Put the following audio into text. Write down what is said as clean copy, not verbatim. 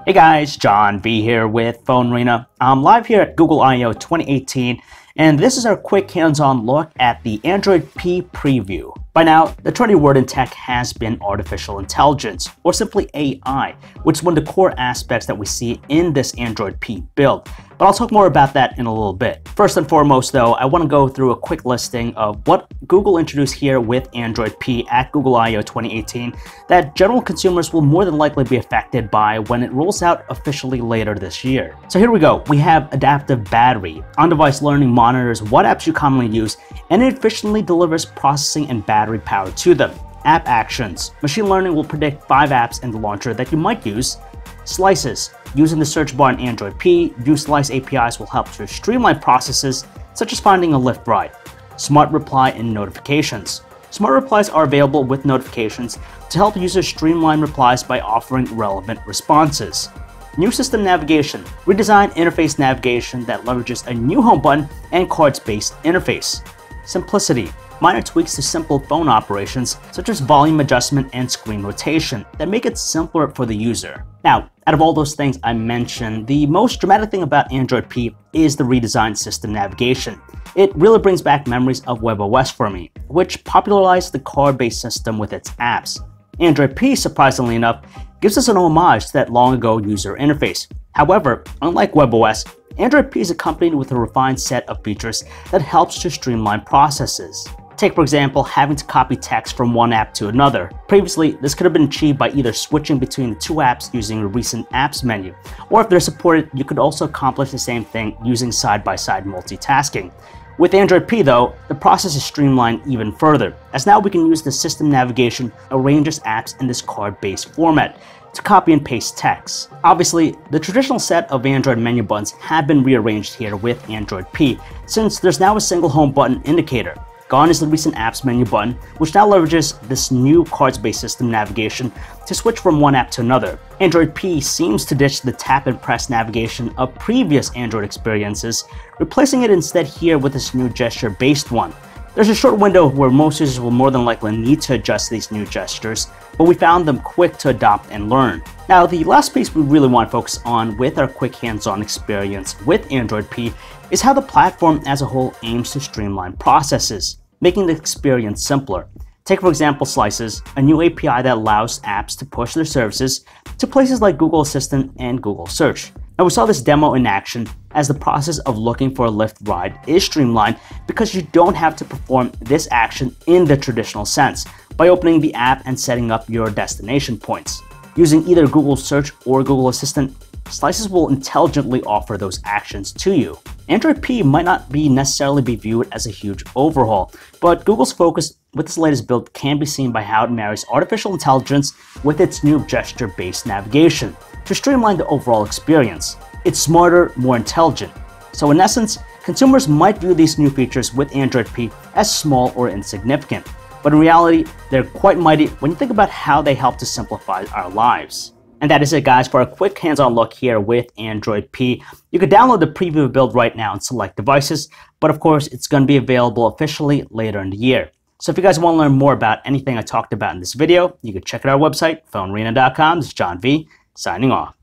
Hey guys, John V here with PhoneArena. I'm live here at Google I/O 2018, and this is our quick hands-on look at the Android P preview. By now, the trendy word in tech has been artificial intelligence, or simply AI, which is one of the core aspects that we see in this Android P build. But I'll talk more about that in a little bit. First and foremost though, I want to go through a quick listing of what Google introduced here with Android P at Google I/O 2018 that general consumers will more than likely be affected by when it rolls out officially later this year. So here we go. We have adaptive battery. On-device learning monitors what apps you commonly use, and it efficiently delivers processing and battery power to them. App actions. Machine learning will predict 5 apps in the launcher that you might use. Slices. Using the search bar in Android P, Slice APIs will help to streamline processes such as finding a Lyft ride. Smart reply and notifications. Smart replies are available with notifications to help users streamline replies by offering relevant responses. New system navigation. Redesigned interface navigation that leverages a new home button and cards-based interface. Simplicity. Minor tweaks to simple phone operations such as volume adjustment and screen rotation that make it simpler for the user. Now, out of all those things I mentioned, the most dramatic thing about Android P is the redesigned system navigation. It really brings back memories of WebOS for me, which popularized the card-based system with its apps. Android P, surprisingly enough, gives us an homage to that long-ago user interface. However, unlike WebOS, Android P is accompanied with a refined set of features that helps to streamline processes. Take, for example, having to copy text from one app to another. Previously, this could have been achieved by either switching between the two apps using the recent apps menu, or if they're supported, you could also accomplish the same thing using side-by-side multitasking. With Android P though, the process is streamlined even further, as now we can use the system navigation arranges apps in this card-based format to copy and paste text. Obviously, the traditional set of Android menu buttons have been rearranged here with Android P, since there's now a single home button indicator. Gone is the recent apps menu button, which now leverages this new cards-based system navigation to switch from one app to another. Android P seems to ditch the tap and press navigation of previous Android experiences, replacing it instead here with this new gesture-based one. There's a short window where most users will more than likely need to adjust these new gestures, but we found them quick to adopt and learn. Now, the last piece we really want to focus on with our quick hands-on experience with Android P is how the platform as a whole aims to streamline processes, making the experience simpler. Take, for example, Slices, a new API that allows apps to push their services to places like Google Assistant and Google Search. Now, we saw this demo in action as the process of looking for a Lyft ride is streamlined because you don't have to perform this action in the traditional sense by opening the app and setting up your destination points. Using either Google Search or Google Assistant, Slices will intelligently offer those actions to you. Android P might not necessarily be viewed as a huge overhaul, but Google's focus with this latest build can be seen by how it marries artificial intelligence with its new gesture-based navigation to streamline the overall experience. It's smarter, more intelligent. So in essence, consumers might view these new features with Android P as small or insignificant, but in reality, they're quite mighty when you think about how they help to simplify our lives. And that is it, guys, for a quick hands-on look here with Android P. You can download the preview build right now on select devices, but of course, it's going to be available officially later in the year. So if you guys want to learn more about anything I talked about in this video, you can check out our website, PhoneArena.com. This is John V, signing off.